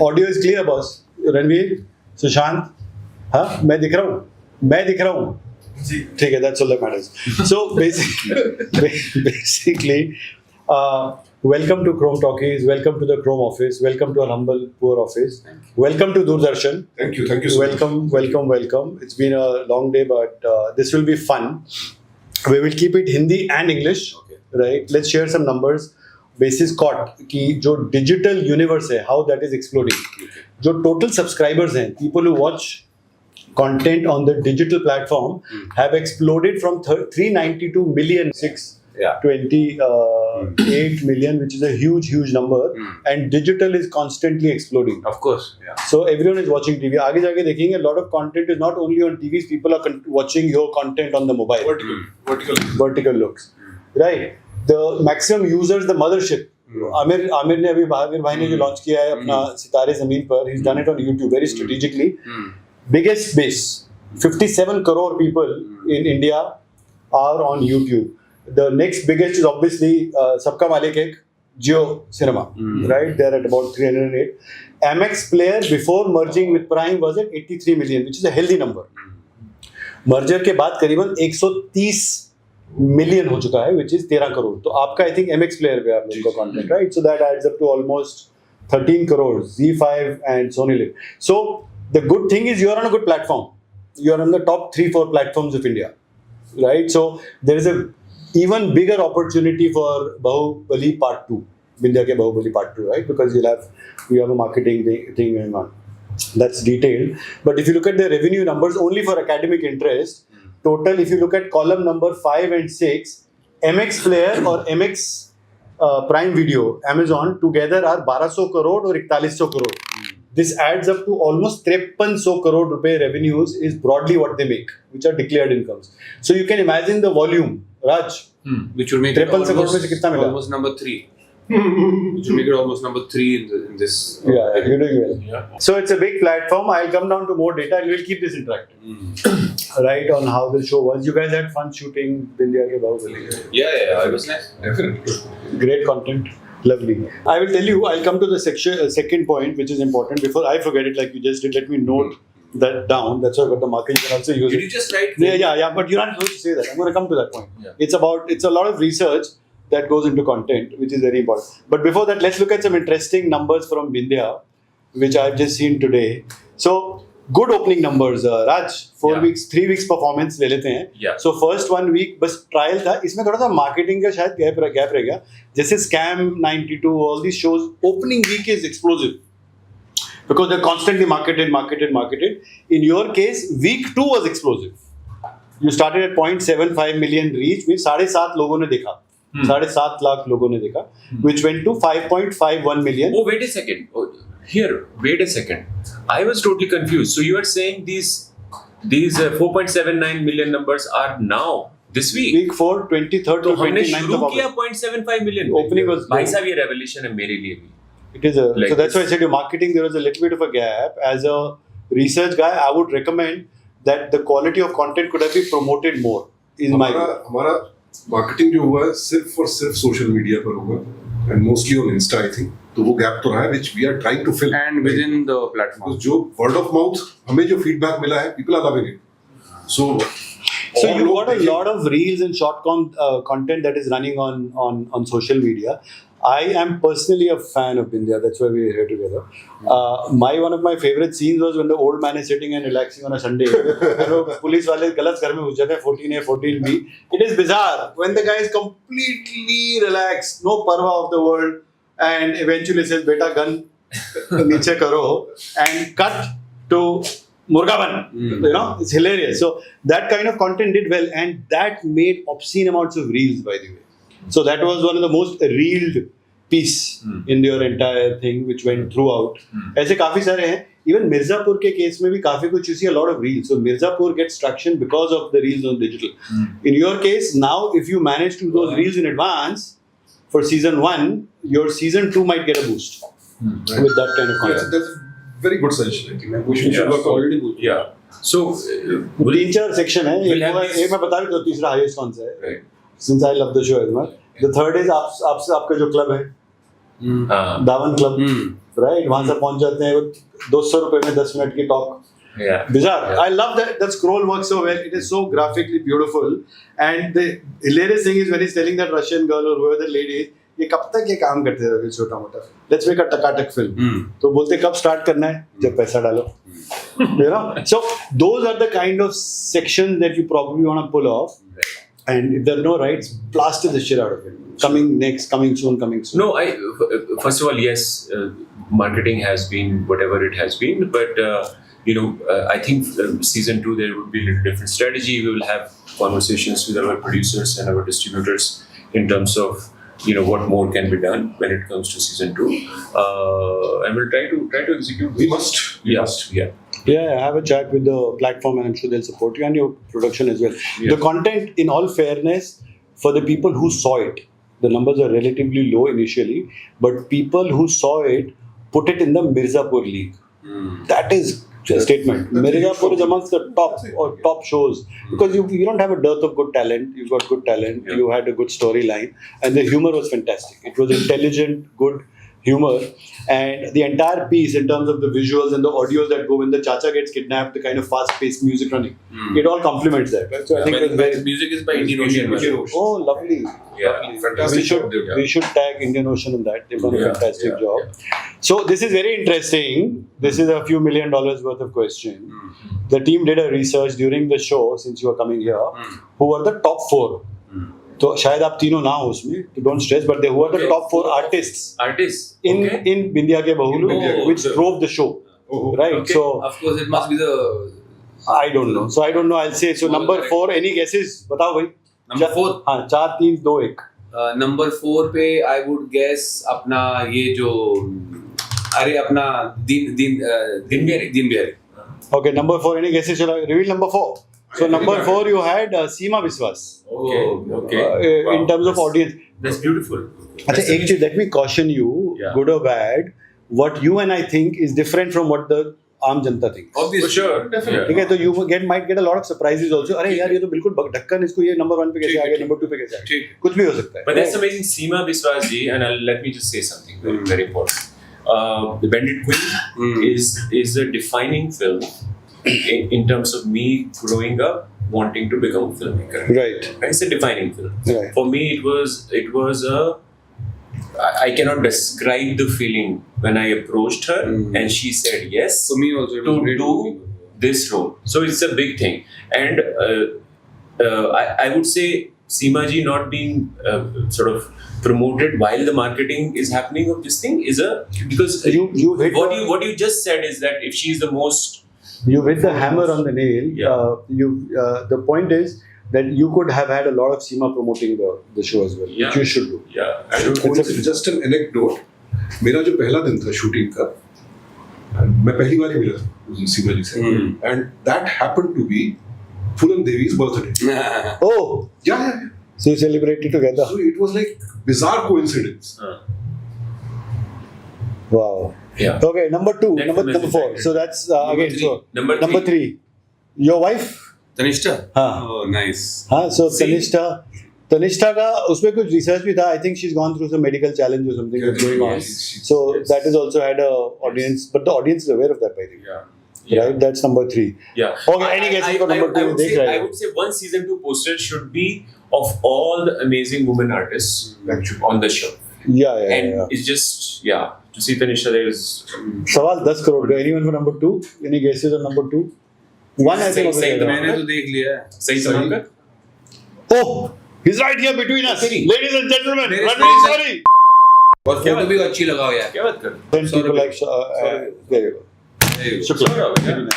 Audio is clear boss. Ranveer, Sushant, हाँ मैं दिख रहा हूँ जी. ठीक है, that's all that matters. So basically, welcome to Chrome Talkies, welcome to the Chrome office, welcome to our humble poor office, welcome to Doordarshan. Thank you so welcome. It's been a long day, but this will be fun. We will keep it Hindi and English, Okay. right? Let's share some numbers. Basis caught कि जो digital universe है, how that is exploding. जो total subscribers हैं, people who watch content on the digital platform have exploded from 392 million 628 million, which is a huge number, and digital is constantly exploding. Of course, yeah. So everyone is watching TV. आगे जाके देखेंगे, a lot of content is not only on TVs, people are watching your content on the mobile. Vertical looks. Right. The maximum users, the mothership. Aamir ने अभी भाई ने जो launch किया है अपना सितारे जमीन पर, he's done it on YouTube very strategically. Biggest base, 57 crore people in India are on YouTube. The next biggest is obviously Sabka Malik Ek, Jio Cinema, right? They're at about 308. MX Player before merging with Prime was at 83 million, which is a healthy number. Merger के बाद करीबन 130 million हो चुका है, which is 13 crore. तो आपका I think MX Player पे आप लोगों का content, right? So that adds up to almost 13 crores, Z5 and Sony Live. So the good thing is you are on a good platform. You are on the top 3-4 platforms of India, right? So there is a even bigger opportunity for Bahubali Part 2, Vindhya ke Bahubali Part 2, right? Because you have a marketing thing going on. That's detailed. But if you look at the revenue numbers only for academic interest, total, if you look at column number 5 and 6, MX Player or MX Prime Video, Amazon together are 1200 crore or 4100 crore. This adds up to almost 5300 crore rupee revenues is broadly what they make, which are declared incomes. So you can imagine the volume, Raj. Which will make it almost number 3. Which will make it almost number 3 in this. Yeah, you're doing well. Yeah. So it's a big platform. I'll come down to more data and we'll keep this interactive. Right, on how the show was. You guys had fun shooting Vindhya ke Bahubali. Yeah, it was nice. Definitely. Great content. Lovely. I will tell you, I'll come to the second point, which is important. Before I forget it, like you just did, let me note that down. That's why I got the market. You can also use Did you just write? Yeah, but you're not supposed to say that. I'm going to come to that point. Yeah. It's a lot of research that goes into content, which is very important. But before that, let's look at some interesting numbers from Vindhya, which I've just seen today. So, good opening numbers, Raj. 3 weeks performance ले लेते हैं. Yeah. So first 1 week बस trial था. इसमें थोड़ा सा marketing का शायद gap रह गया. जैसे Scam 92, all these shows, opening week is explosive because they're constantly marketed. In your case, week 2 was explosive. You started at 0.75 million reach, which 7.5 लोगों ने देखा. 7.5 लाख लोगों ने देखा, which went to 5.51 million. Oh, wait a second. Wait a second. I was totally confused. So you are saying these 4.79 million numbers are now this week? Week 4, 23rd to 29th of August. 0.75 million. Opening was भाई साहब ये revelation है मेरे लिए भी. It is so that's why I said your marketing there was a little bit of a gap. As a research guy, I would recommend that the quality of content could have been promoted more. हमारा marketing जो हुआ है सिर्फ और सिर्फ social media पर होगा and mostly on Insta I think. तो वो गैप तो रहा है which we are trying to fill and within the platform. जो word of mouth हमें जो feedback मिला है people are loving it. So you got a lot of reels and short content that is running on social media. I am personally a fan of Vindhya. That's why we are here together. One of my favorite scenes was when the old man is sitting and relaxing on a Sunday. Police वाले गलत घर में घुस जाते हैं 14A 14B. It is bizarre when the guy is completely relaxed, no parva of the world, and eventually says, "Beta gun नीचे करो," and cut to Murgaban. It's hilarious. So that kind of content did well, and that made obscene amounts of reels, by the way. So that was one of the most reeled piece in your entire thing, which went throughout. ऐसे काफी सारे हैं. Even Mirzapur के case में भी काफी कुछ you see a lot of reels. So Mirzapur gets traction because of the reels on digital. In your case, now if you manage to do those reels in advance for season 1, your season 2 might get a boost with that kind of content. That's a very good suggestion. I think we should work already good. Yeah. So 3-4 section है. एक मैं बता भी दूँ तीसरा highest कौन सा है. Since I love the show as much. The third is आपका जो club है. दावन क्लब, राइट? वहां से पहुंच जाते हैं 200 रुपए में 10 मिनट की talk. Yeah. Bizarre. Yeah. I love that scroll works so well. It is so graphically beautiful. And the hilarious thing is when he's telling that Russian girl or whoever the lady is, ये कब तक ये काम करते रहोगे छोटा मोटा? Let's make a Takatak film. तो बोलते कब start करना है? जब पैसा डालो. You know? So those are the kind of sections that you probably want to pull off. And if there are no rights, blast the shit out of it. Coming next, coming soon. No, first of all, yes, marketing has been whatever it has been, but I think season 2 there would be a little different strategy. We will have conversations with our producers and our distributors in terms of what more can be done when it comes to season 2, and we'll try to execute. We must. Yeah, have a chat with the platform, and I'm sure they'll support you and your production as well. Yeah. The content, in all fairness, for the people who saw it, the numbers are relatively low initially, but people who saw it put it in the Mirzapur League. That is a statement. That's Mirzapur is huge. amongst the top shows because you don't have a dearth of good talent. You've got good talent. Yeah. You had a good storyline, and the humor was fantastic. It was intelligent, good humor, and the entire piece in terms of the visuals and the audios that go when the Chacha gets kidnapped, the kind of fast-paced music running, it all complements that. Right? So I think that's very. Music is by Indian Ocean. Oh, lovely. Yeah, Fantastic We should job there. we should tag Indian Ocean in that. They've done a Yeah, fantastic yeah, job. So this is very interesting. This is a few $1 million worth of question. The team did a research during the show since you are coming here. Who are the top 4? तो शायद आप तीनों ना हो उसमें, तो don't stress. But they who are the Okay. top 4 artists artists in Bindiya ke Bahulu, Oh, which okay. drove the show, right? Okay. So Of course, it must be the I don't know. I'll say so. Number 4. Any guesses? बताओ भाई. Number 4. हाँ 4 3 2 1. Number 4 पे I would guess अपना ये जो अपना दिन Bihari. Okay, number 4. Any guesses? Shall I reveal number 4? So number 4 you had Seema Biswas. Okay. In terms of audience. That's beautiful. अच्छा एक चीज, let me caution you, Yeah. good or bad, what you and I think is different from what the आम जनता thinks. Obviously. For sure. Definitely. ठीक है, तो you might get a lot of surprises also. अरे यार ये तो बिल्कुल ढक्कन, इसको ये number 1 पे कैसे आ गया, number 2 पे कैसे आ गया, ठीक. कुछ भी हो सकता है. But that's amazing. Seema Biswas ji, and let me just say something very, very important. The Bandit Queen is a defining film in terms of me growing up wanting to become a filmmaker. Right. It's a defining film. Right. For me, it was I cannot describe the feeling when I approached her and she said yes For me also, it was to great. do this role. So it's a big thing, and I would say Seema ji not being sort of promoted while the marketing is happening of this thing is because You hit what you just said is that if she is the most you hit the hammer on the nail. Yeah. The point is that you could have had a lot of Seema promoting the show as well, Yeah. which you should do. Just an anecdote. मेरा जो पहला दिन था shooting का, मैं पहली बार ही मिला सीमा जी से, and that happened to be Puran Devi's birthday. Oh, Yeah. so you celebrated together. So it was like bizarre coincidence. Wow. Yeah. Okay, number 2, That's number amazing. 4. So that's again. three. So Number 3. Your wife? Tanishta? हाँ. Oh, nice. हाँ. So See? Tanishta का उसमें कुछ research भी था. I think she's gone through some medical challenge or something that's going on. So Yes. that has also had a audience, but the audience is aware of that, I think. Yeah. Right. That's number 3. Yeah. Okay, any guesses for number 2? I would say one season 2 poster should be of all the amazing women artists Actually. on the show. Yeah. And it's just, to see Tanisha there is. सवाल 10 crore का. Anyone for number 2? Any guesses on number 2? One I think. Saeed obviously. मैंने तो देख लिया है. Saeed Tamakar? Oh, he's right here between us, Sorry. ladies and gentlemen. There is I'm really no- sorry. और photo भी अच्छी लगाओ यार. क्या बात कर रहे हो? Then people like there you go. There you go. Shukla. Saurabh, yeah.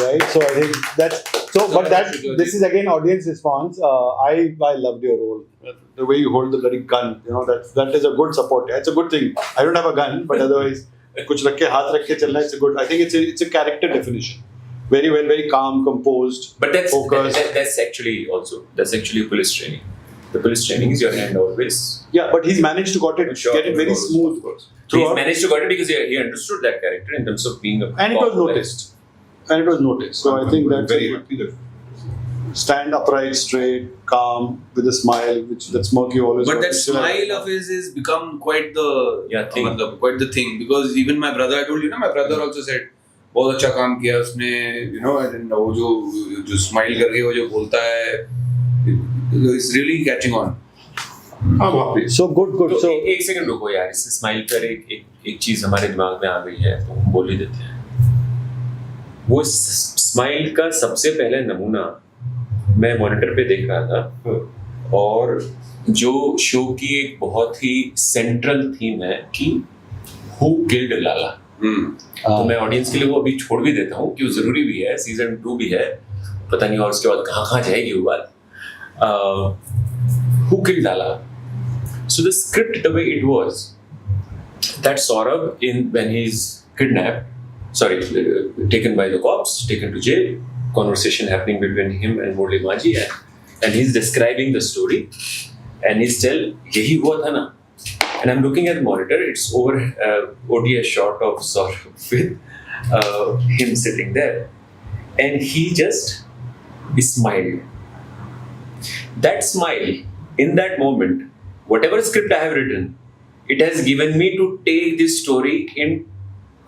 Right, so I think that's so. But that this is again audience response. I loved your role. The way you hold the bloody gun, that is a good support. It's a good thing. I don't have a gun, but otherwise, कुछ रख के हाथ रख के चलना. It's a good. I think it's a character definition. Very well, very calm, composed. But that's focused. actually police training. The police training is your hand always. Yeah, but he's managed to get it very smooth. He's throughout. managed to get it because he understood that character in terms of being a And it was cop. noticed. So I think that's very happy that stand upright, straight, calm, with a smile, which that smirk you always. But got. that smile of his is become quite the thing. quite the thing, because even my brother, I told you, my brother also said बहुत अच्छा काम किया उसने, and then वो जो smile करके वो जो बोलता है, it's really catching on. हाँ वहाँ पे So good. तो So एक सेकंड रुको यार, इस स्माइल पर एक चीज हमारे दिमाग में आ गई है, तो हम बोल ही देते हैं। वो स्माइल का सबसे पहले नमूना मैं मॉनिटर पे देख रहा था, और जो शो की एक बहुत ही सेंट्रल थीम है कि हु किल्ड लाला। तो मैं ऑडियंस के लिए वो अभी छोड़ भी देता हूँ कि वो जरूरी भी है, सीजन 2 भी है, पता नहीं और उसके बाद कहाँ जाएगी वो बात। Who killed Lala? So the script, the way it was, that Saurabh when he's taken by the cops, taken to jail, conversation happening between him and Murli Maji, and he's describing the story, and he's yahi hua tha na, and I'm looking at the monitor, it's over ODS shot of Saurabh with him sitting there, and he just smiled. That smile, in that moment, whatever script I have written, it has given me to take this story in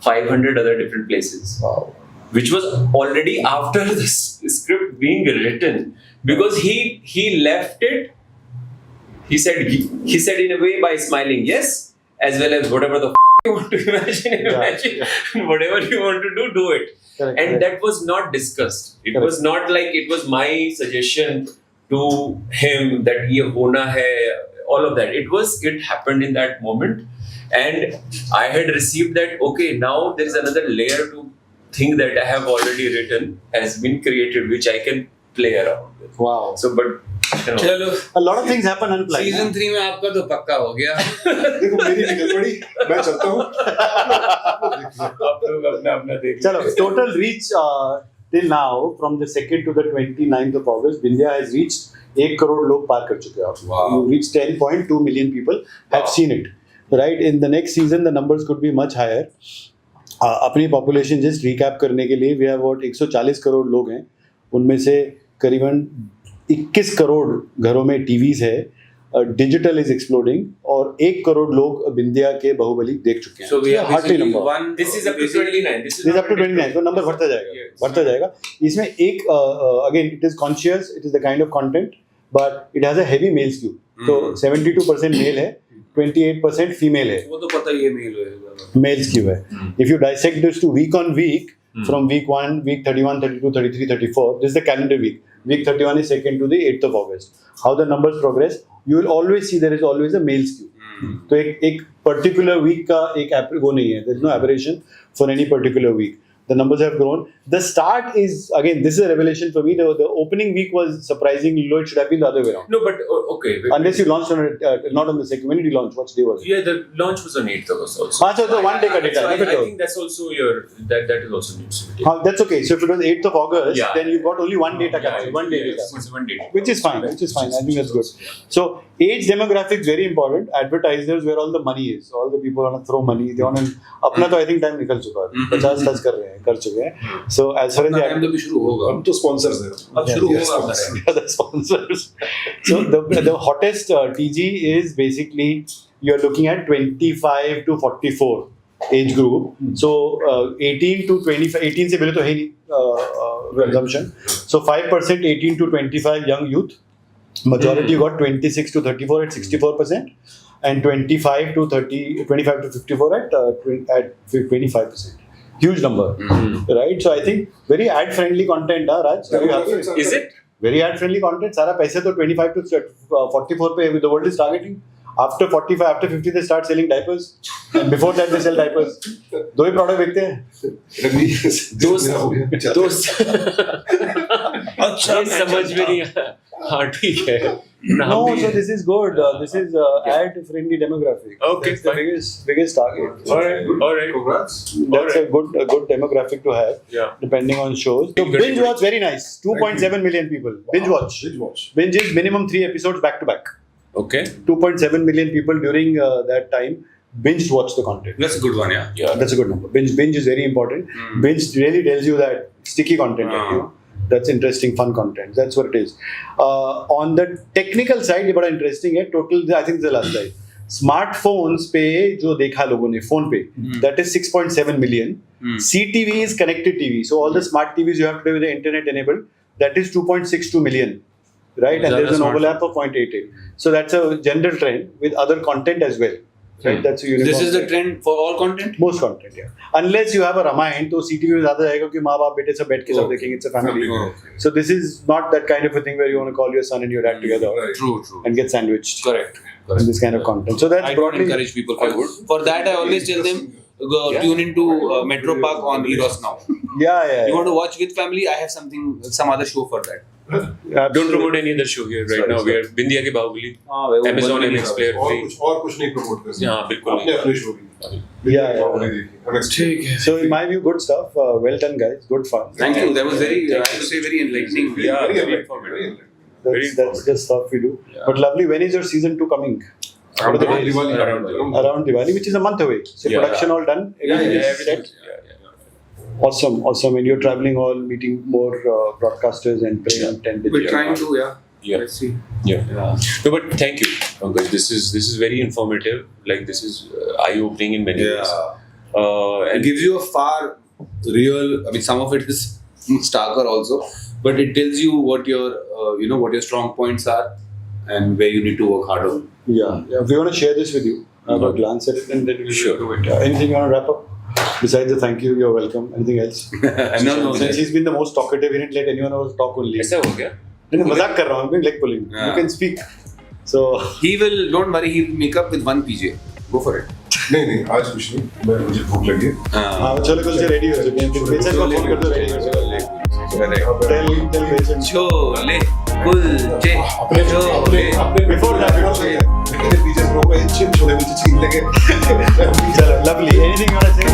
500 other different places. wow. Which was already after the script being written, because he left it. He said in a way by smiling yes, as well as whatever the you want to imagine, whatever you want to do it. Correct, And correct. that was not discussed. It Correct. was not like it was my suggestion to him that ye hona hai, all of that. It happened in that moment, and I had received that, okay, now there is another layer to think that I have already written, has been created, which I can play around with. Wow. So, but चलो, A lot of things happen unplanned. Season 3 में आपका तो पक्का हो गया। देखो मेरी निकल पड़ी, मैं चलता हूँ। आप लोग अपना देख Chalo, total reach till now from the 2nd to the 29th of August, Vindhya has reached 1 crore लोग पार कर चुके हैं आप। Wow. You reached 10.2 million people have seen it. Right? In the next season, the numbers could be much higher. अपनी population just recap करने के लिए we have about 140 crore लोग हैं, उनमें से करीबन 21 करोड़ घरों में टीवीज है, डिजिटल इज एक्सप्लोडिंग, और 1 करोड़ लोग बिंदिया के बाहुबली देख चुके हैं। So we are hardly basically number. one. This is up to 29. This This is up to 29, तो नंबर बढ़ता जाएगा, Yes. बढ़ता जाएगा। इसमें एक again it is conscious, it is the kind of content, but it has a heavy male skew. तो 72% mail है, 28% female है, वो तो पता ही है मेल होएगा। मेल स्क्यू है। If you dissect this to week on week, from week 1, week 31, 32, 33, 34, this is the calendar week. Week 31 is 2nd to the 8th of August. How the numbers progress, you will always see there is always a male skew. तो एक particular week का एक वो नहीं है, there is no aberration for any particular week. The numbers have grown. The start is, again, this is a revelation for me. The opening week was surprisingly low. It should have been the other way around. No, but okay. Unless you launched on it, not on the second. When did you launch? What day was it? Yeah, the launch was on 8th August also. So the one day ka data. So I never told. think that's also that is also needs to be taken. That's okay. So if it was 8th of August, Yeah. then you've got only one data capture, one day data. It's one day. Which is fine. I think that's good. So age demographics very important. Advertisers, where all the money is, all the people want to throw money. They want to. अपना तो I think time निकल चुका है, 50 touch कर चुके हैं. So as far as time तो भी शुरू होगा। हम तो स्पॉन्सर्स हैं। अब शुरू Yes, होगा अपना। the sponsors. So the hottest TG is basically you're looking at 25 to 44 age group. So 18 to 25, 18 से पहले तो है नहीं consumption. So 5% 18 to 25 young youth. Majority got 26 to 34 at 64%, and 25 to 54 at 25%. Huge number, right? So I think very ad-friendly content, Raj. Are you happy? Is it? Very ad-friendly content. सारा पैसे तो 25 to 44 पे the world is targeting. After 45, after 50 they start selling diapers, and before that they sell diapers. दो ही product बेचते हैं। दोस्त अच्छा समझ में नहीं आया। हाँ ठीक है। No, so this is good. This is ad-friendly demographic. Okay, That's the fine. biggest target. All right. Congrats. That's a good demographic to have. Yeah. Depending on shows. So Good. binge watch very nice. 2.7 million people. Binge watch. Binge watch. Binge is minimum 3 episodes back to back. Okay. 2.7 million people during that time binge watch the content. That's a good one, yeah. That's a good number. Binge is very important. Binge really tells you that sticky content. Ah. You know? That's interesting, fun content. That's what it is. On the technical side, ये बड़ा interesting है. Total, I think the last slide. Smartphones पे जो देखा लोगों ने phone पे, that is 6.7 million. CTV is connected TV. So all the smart TVs you have today with the internet enabled, that is 2.62 million. Right, and there's an overlap of 0.88. So that's a general trend with other content as well. Right, that's a uniform. This is the trend for all content. Most content, yeah. Unless you have a Ramayana, तो CTV में ज़्यादा जाएगा क्योंकि माँ बाप बेटे सब बैठ के सब देखेंगे. It's a family. Okay. So this is not that kind of a thing where you want to call your son and your dad together True. and get sandwiched. Correct. In this kind of content. So that's I don't broadly. encourage people for that. I always tell them go tune into Metro Park on Eros now. Yeah. You want to watch with family? I have some other show for that. Don't promote any other show here right now. We are Bindiya के Baahubali, Amazon MX Player Free. और कुछ नहीं promote कर सकते. हाँ, बिल्कुल अपने अपने शो की. Yeah. ठीक है. So in my view, good stuff. Well done, guys. Good fun. Thank you. That was very, I have to say, very enlightening. Yeah, Very very enlightening. informative. That's the stuff we do. Yeah. But lovely. When is your season 2 coming? Around What are the dates? Diwali. Around Diwali, which is a month away. So Yeah. production all done. Yeah, Everything is everything. set? Yeah. Awesome. And you're traveling all, meeting more broadcasters and print and We're trying to, Yeah. Let's see. Yeah. No, but thank you, Pankaj. This is very informative. Like this is eye-opening in many ways. It gives you a far real. I mean, some of it is starker also, but it tells you what your what your strong points are and where you need to work harder. Yeah. We want to share this with you. Have a glance at it and then we'll Sure. do it. Anything you want to wrap up? Besides the thank you, you're welcome. Anything else? No. Since he's been the most talkative, he didn't let anyone else talk only. ऐसा हो गया? नहीं, मजाक कर रहा हूँ, I'm leg pulling. You Yeah. can speak. So He will. Don't worry. He will make up with one PJ. Go for it. नहीं आज कुछ नहीं. मुझे भूख लगी है. हाँ, छोले कुलचे रेडी हो चुके हैं. बेचन को फोन कर दो रेडी हो चुके हैं. Tell बेचन. छोले कुलचे. Before that, पीछे छोले कुलचे छीन लेंगे. चलो, lovely. Anything you want to say?